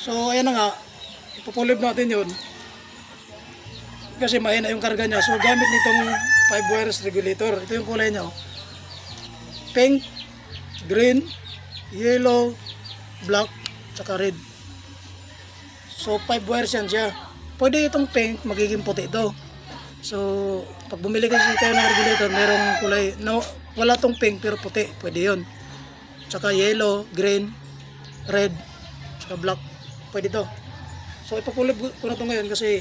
So ayan na nga, ipupulib natin yun. Kasi mahina yung karga niya. So gamit nitong 5 wires regulator. Ito yung kulay niya. Pink, green, yellow, black, tsaka red. So 5 wires yan siya. Pwede itong pink, magiging puti ito. So pag bumili kasi kayo ng regulator, merong kulay, no, wala tong pink pero puti, pwede yun. Tsaka yellow, green, red, tsaka black, pwede ito. So ipapulib ko na ito ngayon kasi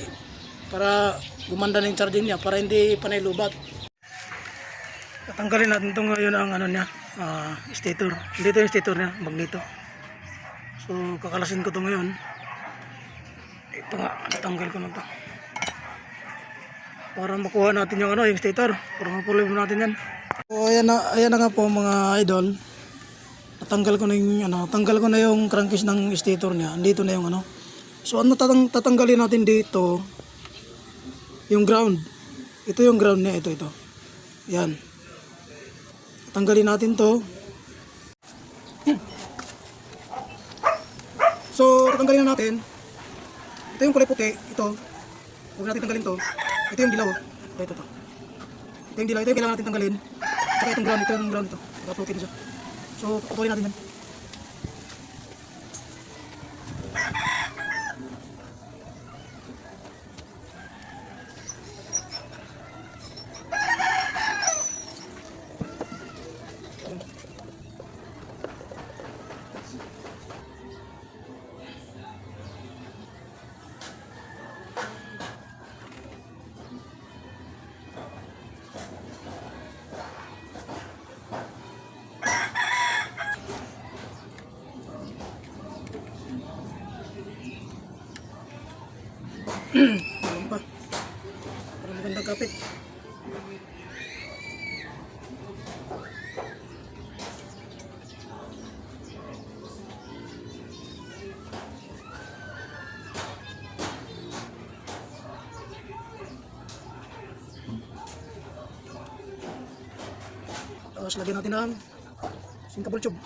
para gumanda na yung charging niya, para hindi panay lubat. Tatanggalin natin ito ngayon ang ano niya, stator. Dito yung stator niya, magneto. So kakalasin ko ito ngayon. Ito nga, natanggal ko na ito para makuha natin yung ano, yung stator, para mapulib natin yan. So ayan na nga po mga idol. Natanggal ko na yung ano, tanggal ko na yung crankcase ng stator niya. Dito na yung ano. So ano tatanggalin natin dito? Yung ground. Ito yung ground niya, ito. Yan. Tanggalin natin to. So, tatanggalin na natin. Ito yung kulay puti, ito. Huwag natin tanggalin to. Ito yung dilaw. Ito. Ito yung dilaw, ito yung kailangan natin tanggalin. Saka itong ground, ito yung ground ito. Naka-puti na siya. So, putulin natin yan. Alam pa. Para magandang kapit. Tapos lagyan natin ng sinkable tube.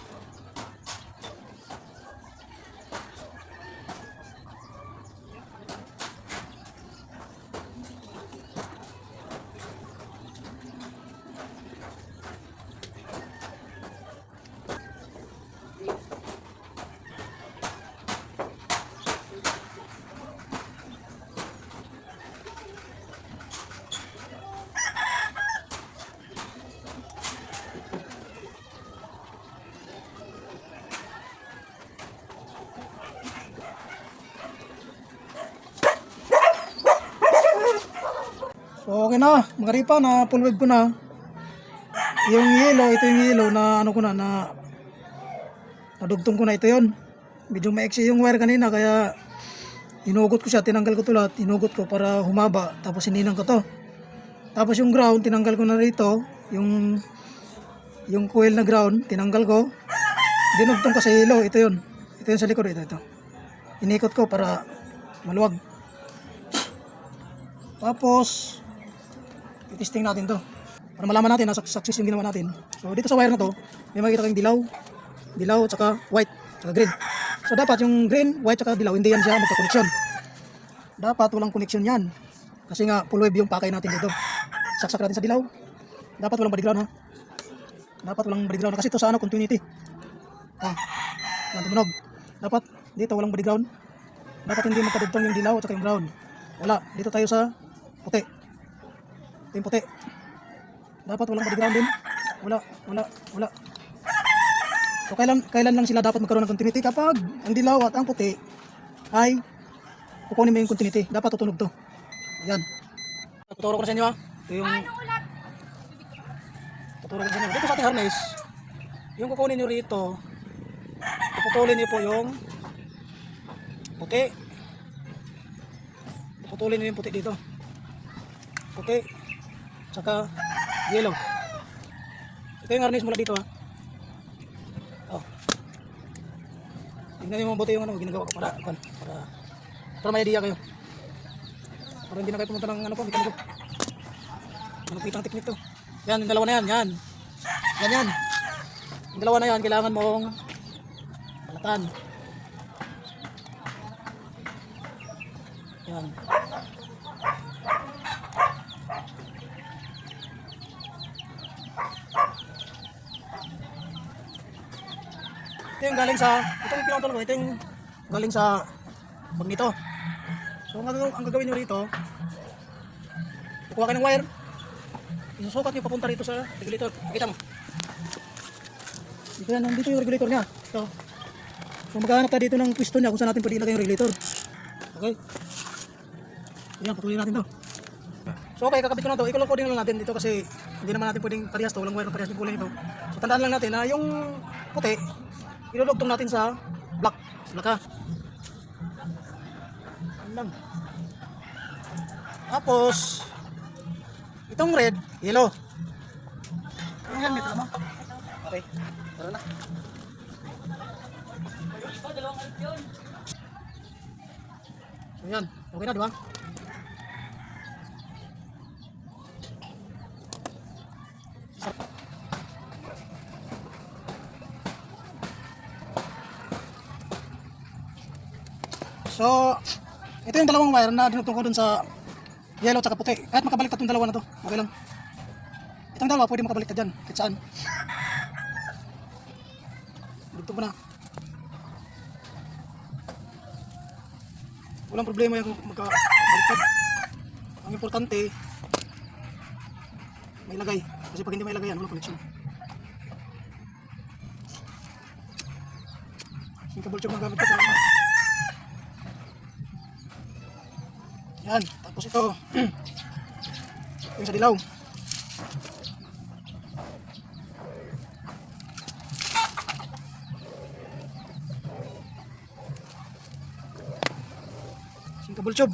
So okay na, mga ripa, na full wave ko na. Yung yellow, ito yung yellow na ano ko na nadugtong ko na, ito yun. Medyo maiksi yung wire kanina kaya hinugot ko siya, tinanggal ko ito lahat, hinugot ko para humaba, tapos hininang ko to. Tapos yung ground, tinanggal ko na rito, yung coil na ground, tinanggal ko. Dinugtong ko sa yellow, ito yun. Ito yun sa likod, ito. Inikot ko para maluwag. Tapos i-testing natin to para malaman natin na success yung ginawa natin. So dito sa wire na to, may makikita kayong dilaw at saka white, saka green. So dapat yung green, white, saka dilaw, hindi yan siya magka-connection. Dapat walang connection yan. Kasi nga full wave yung pakay natin dito. Saksak natin sa dilaw. Dapat walang body ground, ha. Dapat walang body ground kasi ito sa ano, continuity. Yan tumunog. Dapat dito walang body ground. Dapat hindi magkadugtong yung dilaw at saka yung ground. Wala. Dito tayo sa puti. Ito yung puti. Dapat walang body ground din. Wala. So kailan lang sila dapat magkaroon ng continuity? Kapag ang dilaw at ang puti ay kukunin mo yung continuity. Dapat tutunog to. Ayan. Tuturo ko na sa inyo, ha. Ito yung tuturo ko na sa inyo. Dito sa ating harness, yung kukunin nyo rito, puputulin nyo po yung puti. Putulin nyo yung puti dito. Puti. Tsaka yellow. Ito yung harness mula dito, ha. Tingnan nyo mabuti yung ano, ginagawa ko para may idea kayo. Para hindi na kayo pumunta ng ano po, mekaniko. Malupitang teknik to. Yan, yung dalawa na yan. Yan. Yung dalawa na yan, kailangan mong balatan. Yan. Ito yung galing sa, itong pinutol ko, ito yung galing sa magneto. So ang gagawin nyo rito, kukuha kayo ng wire, isusukat nyo papunta rito sa regulator. Pakita mo. Dito yan, dito yung regulator niya. Ito. So maghahanap tayo dito ng piston niya kung saan natin pwede ilagay yung regulator. Okay. Yan, patuloy natin to. So okay, kakabit ko na to. I-color coding lang natin dito kasi hindi naman natin pwedeng parehas to. Walang wire na parehas ng kulay nito. So tandaan lang natin na yung puti, ilulugtong natin sa black. Blaka. Yan lang. Tapos, itong red, yellow. Ang helmet mo. Okay. Tara na. So yan, okay na, di ba? So, ito yung dalawang wire na dinugtong ko dun sa yellow at puti. Kahit makabaliktad itong dalawa na to, okay lang. Itong dalawa pwede makabaliktad dyan, kahit saan. Dugtong ko na. Walang problema yung magkabaliktad. Ang importante, may lagay. Kasi pag hindi may lagay yan, walang connection. Yung cable tube na gamit ko para yan, tapos ito yung sa dilaw. Yung cable tube.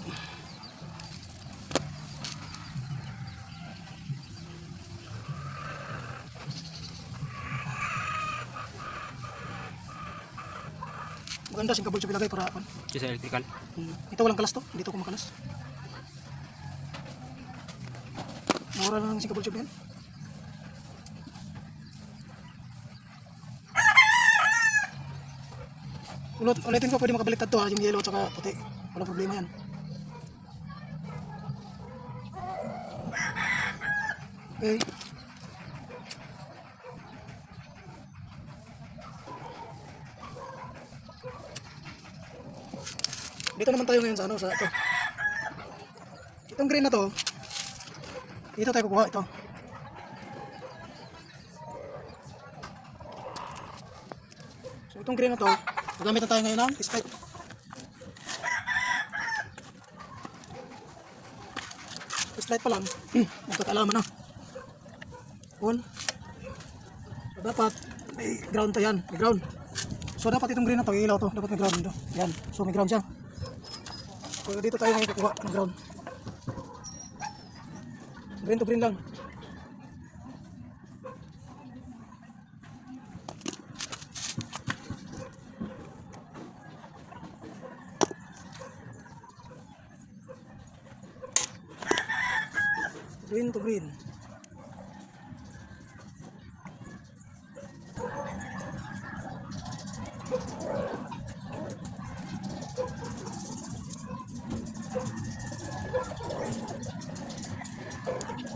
Maganda yung cable tube ilagay para Sa electrical. ito walang kalas to, dito ko makalas. Mura lang si cable tube yan. Ulitin ko, pwede makabaliktad to ha, yung yellow at saka puti. Walang problema yan. Okay. Dito naman tayo ngayon sa ano, sa ito. Itong green na to, dito tayo kukuha ito. So itong green na to, gagamitan tayo ngayon ng Fish-Lite. Fish-Lite pa lang, magkakaalaman na. On. So dapat may ground to yan, may ground. So dapat itong green na to, ilaw to, dapat may ground dito. Yan, so may ground siya. So dito tayo ngayon kukuha ng ground. Green to green lang. Green to green.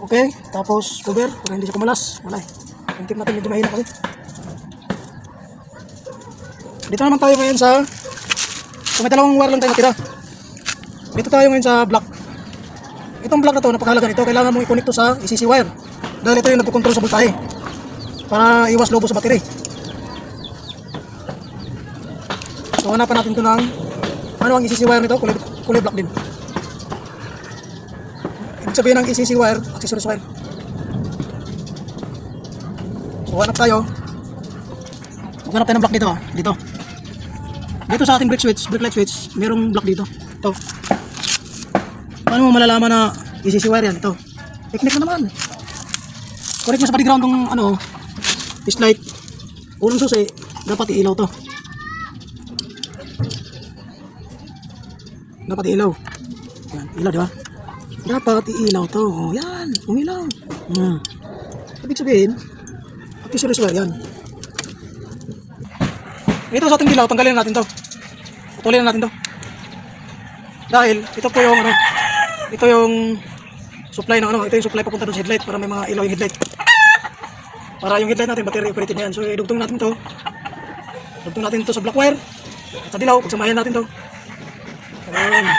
Okay, tapos cover para hindi siya kumalas. Wala eh. Yung tip natin medyo mahina kasi. Dito naman tayo ngayon sa, kung may dalawang wire lang tayo natira. Dito tayo ngayon sa block. Itong block na to, napakahalaga nito. Kailangan mong i-connect to sa ECC wire. Dahil ito yung nagkukontrol sa voltahe. Para iwas lobo sa battery. So hanapan natin ito ng, ano ang ECC wire nito? Kulay black din. Ibig sabihin ng ECC wire, accessories wire. So hanap tayo. Maghanap tayo ng block dito ha. Dito. Dito sa ating brake light switch, mayroong block dito. Ito. Paano mo malalaman na ECC wire yan? Ito. Technique na naman. Correct mo sa body ground ng ano, Fish-Lite. Unang susi, dapat iilaw to. Dapat iilaw. Yan, ilaw di ba? Dapat iilaw to. Oh, yan, umilaw. Ibig sabihin, accessories wire yan. Ito sa ating dilaw, tanggalin natin to. Putulin natin to. Dahil ito po yung ano, ito yung supply ng ano, ito yung supply papunta doon sa headlight para may mga ilaw yung headlight. Para yung headlight natin battery operated na yan. So idugtong natin to. Dugtong natin to sa black wire at sa dilaw, pagsamahin natin to. Ayan.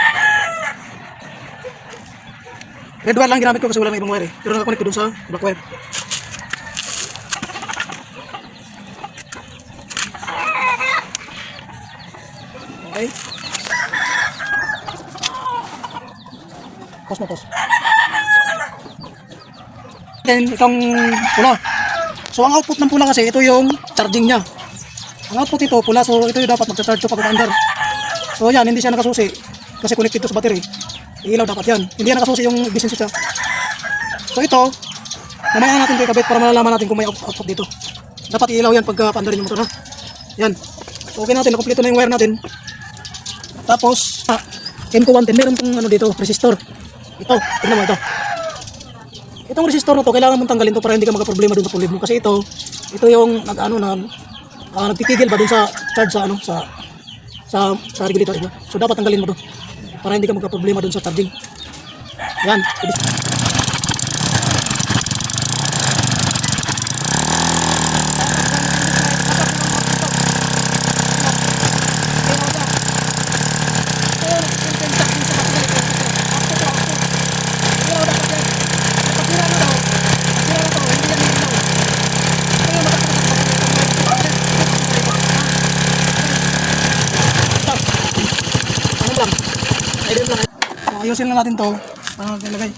Red wire lang ginamit ko kasi wala nang ibang wire eh. Pero nakakonect ko doon sa black wire. Okay. Pause mo, pause. Then, itong pula. So, ang output ng pula kasi, ito yung charging niya. Ang output ito, pula. So, ito yung dapat magcha-charge ito pag under. So, yan, hindi siya nakasusi. Kasi connected to sa battery. Ilaw dapat yan. Hindi yan nakasusi yung ignition switch. So, ito, mamaya natin ito ikabit para malalaman natin kung may output dito. Dapat ilaw yan pagka paandarin yung motor, ha? Yan. So, okay natin. Nakompleto na yung wire natin. Tapos, MQ110, meron pong ano dito, resistor. Ito, tignan mo ito. Itong resistor na to, kailangan mong tanggalin to para hindi ka magka-problema dun sa pulley mo. Kasi ito yung nagtitigil ba dun sa charge sa ano, sa regulator. Diba? So dapat tanggalin mo to para hindi ka magka-problema dun sa charging. Yan. So, ayusin na natin to para nilagay.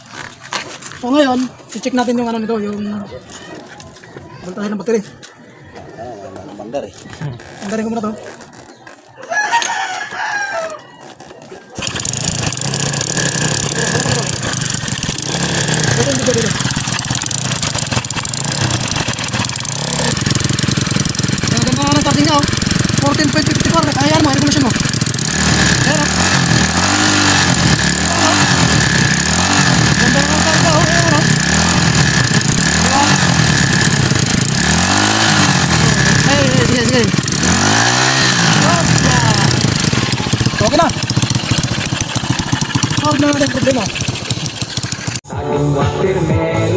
So ngayon, i-check natin yung ano nito, yung voltahe ng battery. Bandar eh. Andarin ko muna to. Dito. Ang ganda nga ng charging niya, 14.54. Kaya mo, regulation mo. Ayan, ganda nga ng charging niya, ayan, sige. Okay na. Solve na natin yung problema. Aking firme